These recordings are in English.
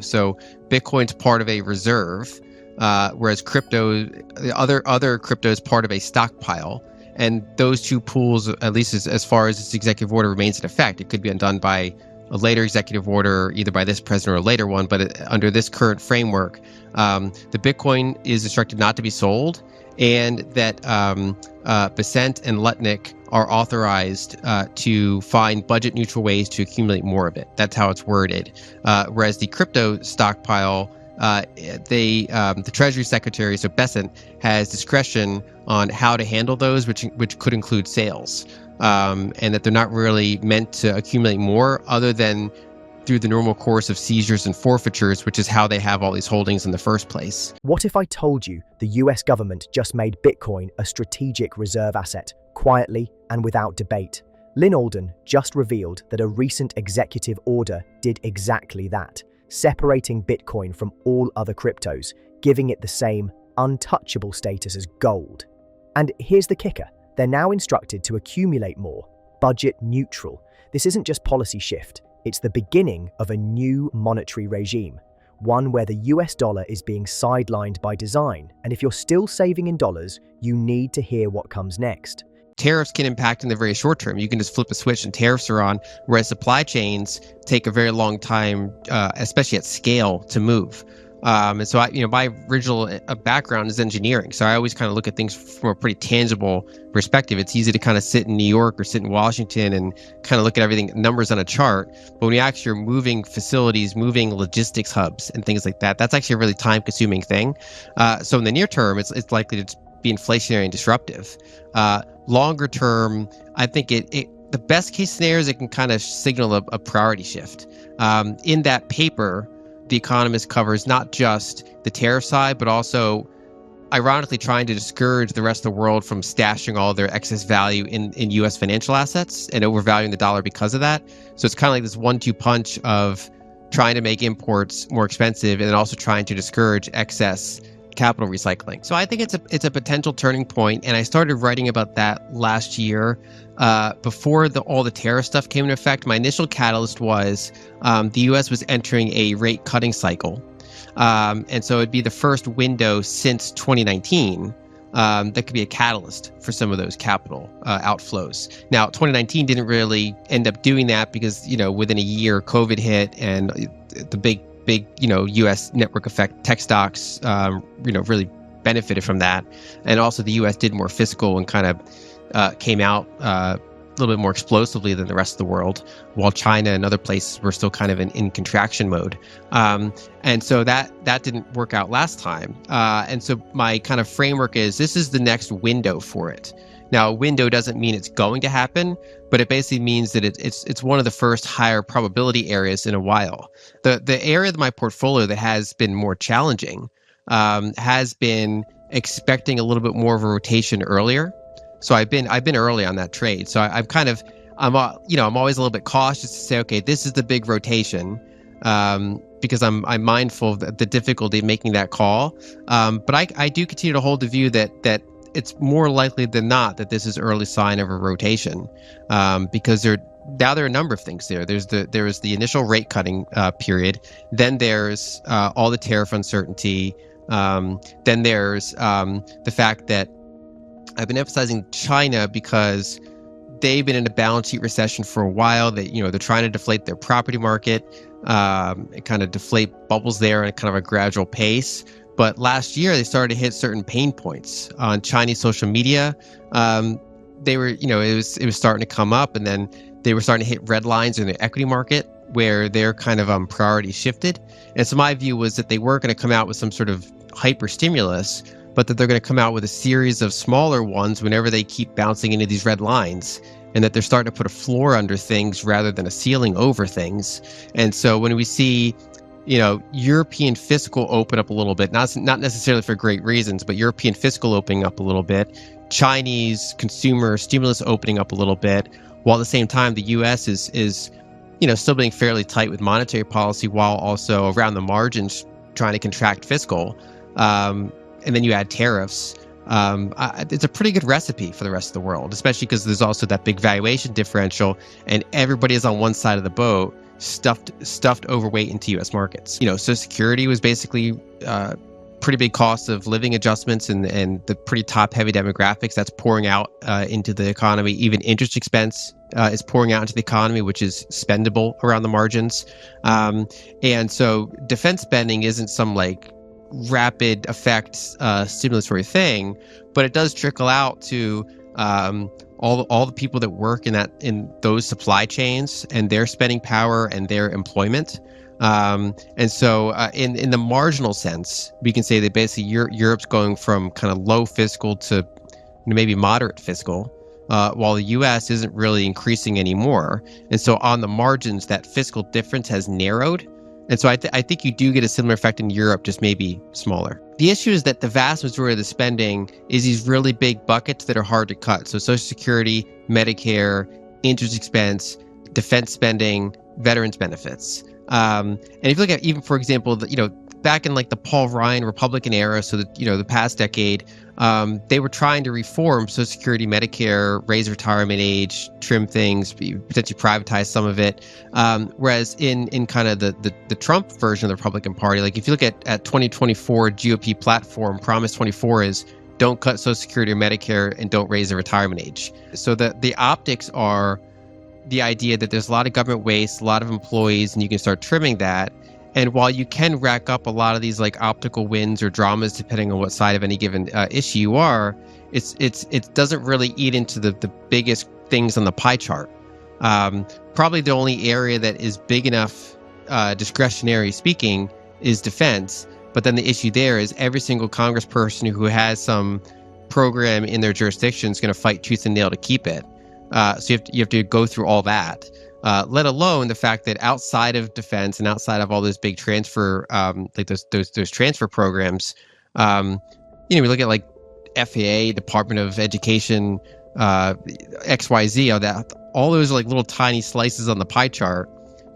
So Bitcoin's part of a reserve, whereas the other crypto is part of a stockpile. And those two pools, at least as far as this executive order remains in effect, it could be undone by a later executive order, either by this president or a later one. But under this current framework, the Bitcoin is instructed not to be sold, and that Besant and Lutnick are authorized to find budget-neutral ways to accumulate more of it. That's how it's worded. Whereas the crypto stockpile, the Treasury Secretary, so Besant, has discretion on how to handle those, which could include sales, and that they're not really meant to accumulate more other than through the normal course of seizures and forfeitures, which is how they have all these holdings in the first place. What if I told you the US government just made Bitcoin a strategic reserve asset, quietly and without debate? Lyn Alden just revealed that a recent executive order did exactly that, separating Bitcoin from all other cryptos, giving it the same untouchable status as gold. And here's the kicker. They're now instructed to accumulate more, budget neutral. This isn't just policy shift. It's the beginning of a new monetary regime, one where the US dollar is being sidelined by design. And if you're still saving in dollars, you need to hear what comes next. Tariffs can impact in the very short term. You can just flip a switch and tariffs are on, whereas supply chains take a very long time, especially at scale, to move. And so my original background is engineering. So I always kind of look at things from a pretty tangible perspective. It's easy to kind of sit in New York or sit in Washington and kind of look at everything, numbers on a chart. But when you actually are moving facilities, moving logistics hubs and things like that, that's actually a really time consuming thing. So in the near term, it's likely to be inflationary and disruptive. Longer term, I think the best case scenario is it can kind of signal a priority shift. In that paper, The Economist covers not just the tariff side, but also, ironically, trying to discourage the rest of the world from stashing all their excess value in U.S. financial assets and overvaluing the dollar because of that. So it's kind of like this 1-2 punch of trying to make imports more expensive and then also trying to discourage excess capital recycling. So I think it's a potential turning point, and I started writing about that last year. Before all the tariff stuff came into effect, my initial catalyst was the U.S. was entering a rate cutting cycle, and so it'd be the first window since 2019 that could be a catalyst for some of those capital outflows. Now, 2019 didn't really end up doing that because within a year, COVID hit, and the big U.S. network effect tech stocks, really benefited from that. And also the U.S. did more fiscal and kind of came out a little bit more explosively than the rest of the world, while China and other places were still kind of in contraction mode. And so that didn't work out last time. And so my kind of framework is this is the next window for it. Now, a window doesn't mean it's going to happen, but it basically means that it's one of the first higher probability areas in a while. The area of my portfolio that has been more challenging has been expecting a little bit more of a rotation earlier. So I've been early on that trade. So I'm always a little bit cautious to say, okay, this is the big rotation, because I'm mindful of the difficulty of making that call. But I do continue to hold the view that it's more likely than not that this is early sign of a rotation, because there are a number of things there. There is the initial rate cutting period. Then there's all the tariff uncertainty. Then there's the fact that I've been emphasizing China because they've been in a balance sheet recession for a while. They're trying to deflate their property market, and kind of deflate bubbles there at kind of a gradual pace. But last year, they started to hit certain pain points on Chinese social media. They were, it was starting to come up, and then they were starting to hit red lines in the equity market where their kind of priorities shifted. And so my view was that they weren't going to come out with some sort of hyper stimulus, but that they're going to come out with a series of smaller ones whenever they keep bouncing into these red lines, and that they're starting to put a floor under things rather than a ceiling over things. And so when we see European fiscal open up a little bit, not necessarily for great reasons, but European fiscal opening up a little bit, Chinese consumer stimulus opening up a little bit, while at the same time the U.S. is still being fairly tight with monetary policy, while also around the margins trying to contract fiscal, and then you add tariffs. It's a pretty good recipe for the rest of the world, especially because there's also that big valuation differential, and everybody is on one side of the boat. stuffed overweight into U.S. markets. Social Security was basically pretty big cost of living adjustments and the pretty top-heavy demographics that's pouring out into the economy. Even interest expense is pouring out into the economy, which is spendable around the margins. And so defense spending isn't some like rapid effect stimulatory thing, but it does trickle out to all the people that work in those supply chains and their spending power and their employment. And so in the marginal sense, we can say that basically Europe's going from kind of low fiscal to maybe moderate fiscal, while the U.S. isn't really increasing anymore. And so on the margins, that fiscal difference has narrowed. And so I think you do get a similar effect in Europe, just maybe smaller. The issue is that the vast majority of the spending is these really big buckets that are hard to cut. So Social Security, Medicare, interest expense, defense spending, veterans benefits. And if you look at even, for example, back in like the Paul Ryan Republican era, so that, the past decade, they were trying to reform Social Security, Medicare, raise retirement age, trim things, potentially privatize some of it. Whereas in kind of the Trump version of the Republican Party, like if you look at 2024 GOP platform, Promise 24 is don't cut Social Security or Medicare and don't raise the retirement age. So the optics are the idea that there's a lot of government waste, a lot of employees, and you can start trimming that. And while you can rack up a lot of these like optical wins or dramas, depending on what side of any given issue you are, it doesn't really eat into the biggest things on the pie chart. Probably the only area that is big enough, discretionary speaking, is defense. But then the issue there is every single congressperson who has some program in their jurisdiction is going to fight tooth and nail to keep it. So you have to go through all that. Let alone the fact that outside of defense and outside of all those big transfer, like those transfer programs, we look at like FAA, Department of Education, XYZ, all those are like little tiny slices on the pie chart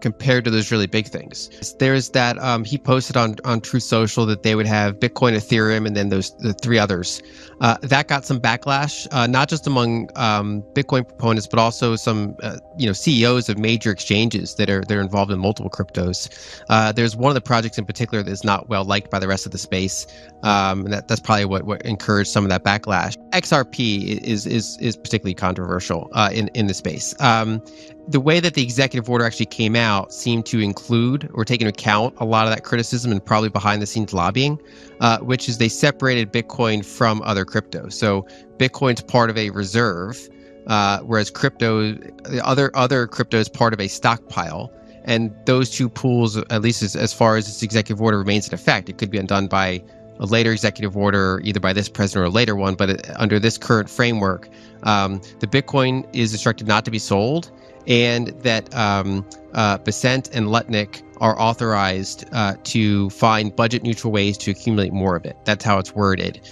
compared to those really big things. There's that he posted on Truth Social that they would have Bitcoin, Ethereum, and then the three others. That got some backlash, not just among Bitcoin proponents, but also some CEOs of major exchanges that are involved in multiple cryptos. There's one of the projects in particular that's not well liked by the rest of the space, and that's probably what encouraged some of that backlash. XRP is particularly controversial in the space. The way that the executive order actually came out seemed to include or take into account a lot of that criticism and probably behind the scenes lobbying, which is they separated Bitcoin from other crypto. So Bitcoin's part of a reserve, whereas other crypto is part of a stockpile. And those two pools, at least as far as this executive order remains in effect, it could be undone by a later executive order, either by this president or a later one. But under this current framework, the Bitcoin is instructed not to be sold, and that Besant and Lutnick are authorized to find budget-neutral ways to accumulate more of it. That's how it's worded.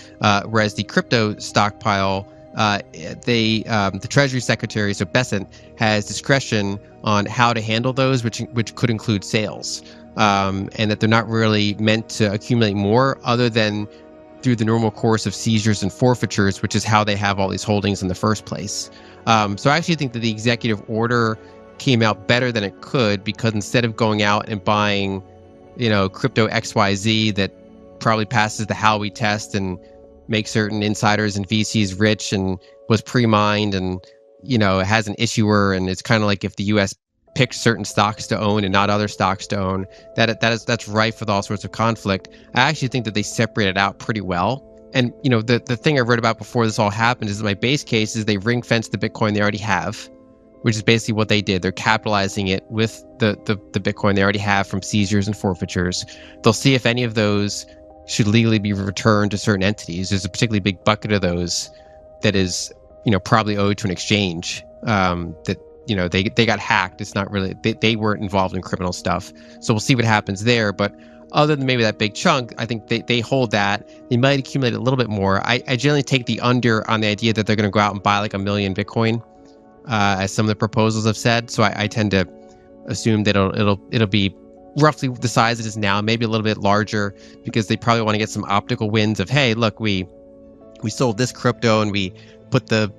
Whereas the crypto stockpile, the Treasury Secretary, so Besant, has discretion on how to handle those, which could include sales, and that they're not really meant to accumulate more other than through the normal course of seizures and forfeitures, which is how they have all these holdings in the first place. So I actually think that the executive order came out better than it could, because instead of going out and buying, crypto XYZ that probably passes the Howey test and makes certain insiders and VCs rich and was pre-mined and, has an issuer, and it's kind of like if the U.S. picked certain stocks to own and not other stocks to own, that's rife with all sorts of conflict. I actually think that they separated out pretty well. And, the thing I wrote about before this all happened is that my base case is they ring-fenced the Bitcoin they already have, which is basically what they did. They're capitalizing it with the Bitcoin they already have from seizures and forfeitures. They'll see if any of those should legally be returned to certain entities. There's a particularly big bucket of those that is, probably owed to an exchange that, they got hacked. It's not really, they weren't involved in criminal stuff. So we'll see what happens there. But other than maybe that big chunk, I think they hold that. They might accumulate a little bit more. I generally take the under on the idea that they're going to go out and buy like 1 million Bitcoin, as some of the proposals have said. So I tend to assume that it'll be roughly the size it is now, maybe a little bit larger, because they probably want to get some optical wins of, hey, look, we sold this crypto and we put the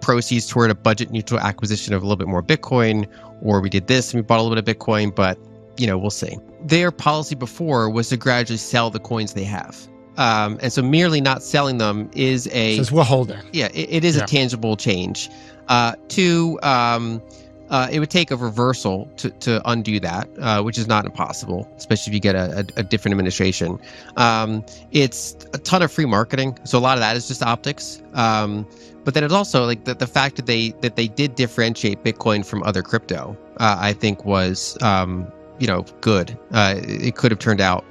proceeds toward a budget neutral acquisition of a little bit more Bitcoin, or we did this and we bought a little bit of Bitcoin, but we'll see. Their policy before was to gradually sell the coins they have. And so merely not selling them is says we'll hold it. Yeah, it is a tangible change. Two, it would take a reversal to undo that, which is not impossible, especially if you get a different administration. It's a ton of free marketing, so a lot of that is just optics. But then it's also like the fact that they did differentiate Bitcoin from other crypto, I think was good. It could have turned out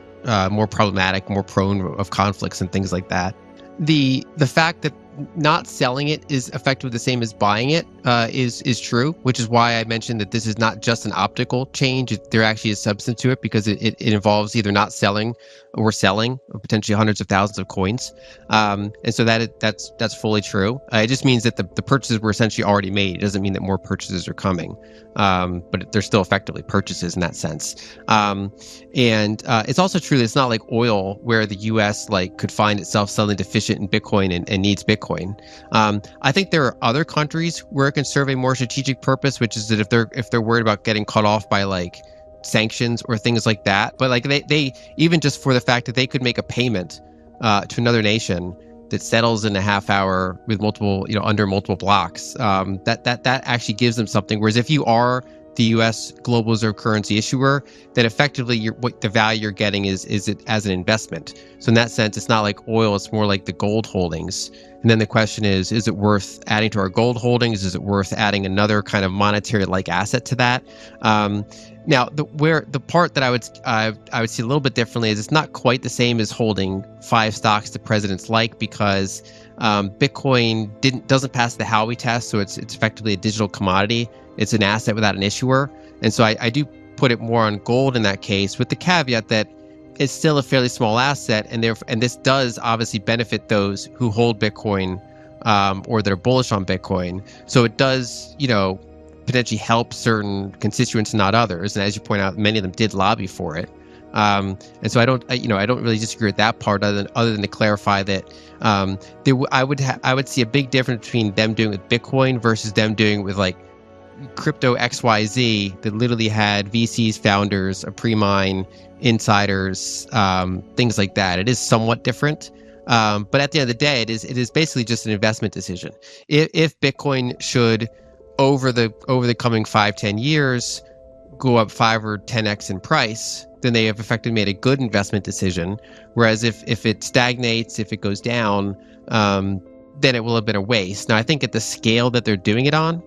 more problematic, more prone of conflicts and things like that. The fact that not selling it is effectively the same as buying it is true, which is why I mentioned that this is not just an optical change. There actually is substance to it, because it involves either not selling or selling potentially hundreds of thousands of coins. And so that's fully true. It just means that the purchases were essentially already made. It doesn't mean that more purchases are coming, but they're still effectively purchases in that sense. And it's also true that it's not like oil, where the U.S. could find itself suddenly deficient in Bitcoin and needs Bitcoin. I think there are other countries where it can serve a more strategic purpose, which is that if they're worried about getting cut off by sanctions or things like that, but they even just for the fact that they could make a payment to another nation that settles in a half hour with multiple under multiple blocks, that actually gives them something. Whereas if you are the U.S. global reserve currency issuer, that effectively what the value you're getting is it as an investment. So in that sense, it's not like oil; it's more like the gold holdings. And then the question is it worth adding to our gold holdings? Is it worth adding another kind of monetary-like asset to that? Now, the part that I would see a little bit differently is it's not quite the same as holding 5 stocks the presidents like, because Bitcoin doesn't pass the Howey test, so it's effectively a digital commodity. It's an asset without an issuer, and so I do put it more on gold in that case, with the caveat that it's still a fairly small asset, and this does obviously benefit those who hold Bitcoin or that are bullish on Bitcoin. So it does, potentially help certain constituents and not others. And as you point out, many of them did lobby for it. And so I don't really disagree with that part, other than to clarify that I would see a big difference between them doing it with Bitcoin versus them doing it with crypto XYZ that literally had VCs, founders, a pre-mine, insiders, things like that. It is somewhat different. But at the end of the day, it is basically just an investment decision. If Bitcoin should over the coming 5-10 years go up 5 or 10x in price, then they have effectively made a good investment decision. Whereas if it stagnates, if it goes down, then it will have been a waste. Now, I think at the scale that they're doing it on,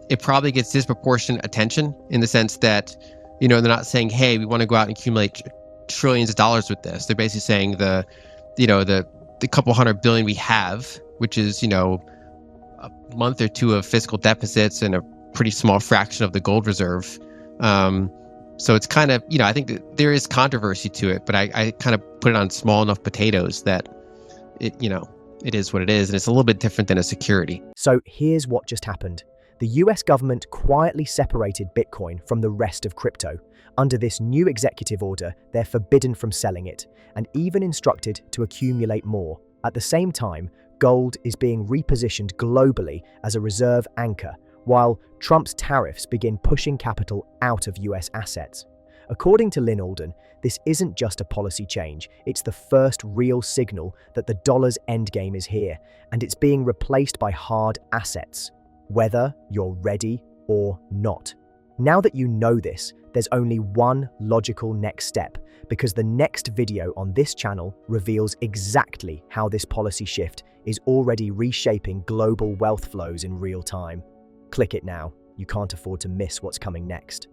it probably gets disproportionate attention, in the sense that, they're not saying, hey, we want to go out and accumulate trillions of dollars with this. They're basically saying the couple $100 billion we have, which is, a month or two of fiscal deficits and a pretty small fraction of the gold reserve. So it's kind of, I think that there is controversy to it, but I kind of put it on small enough potatoes that it is what it is, and it's a little bit different than a security. So here's what just happened. The US government quietly separated Bitcoin from the rest of crypto. Under this new executive order, they're forbidden from selling it, and even instructed to accumulate more. At the same time, gold is being repositioned globally as a reserve anchor, while Trump's tariffs begin pushing capital out of US assets. According to Lyn Alden, this isn't just a policy change, it's the first real signal that the dollar's endgame is here, and it's being replaced by hard assets, whether you're ready or not. Now that you know this, there's only one logical next step, because the next video on this channel reveals exactly how this policy shift is already reshaping global wealth flows in real time. Click it now. You can't afford to miss what's coming next.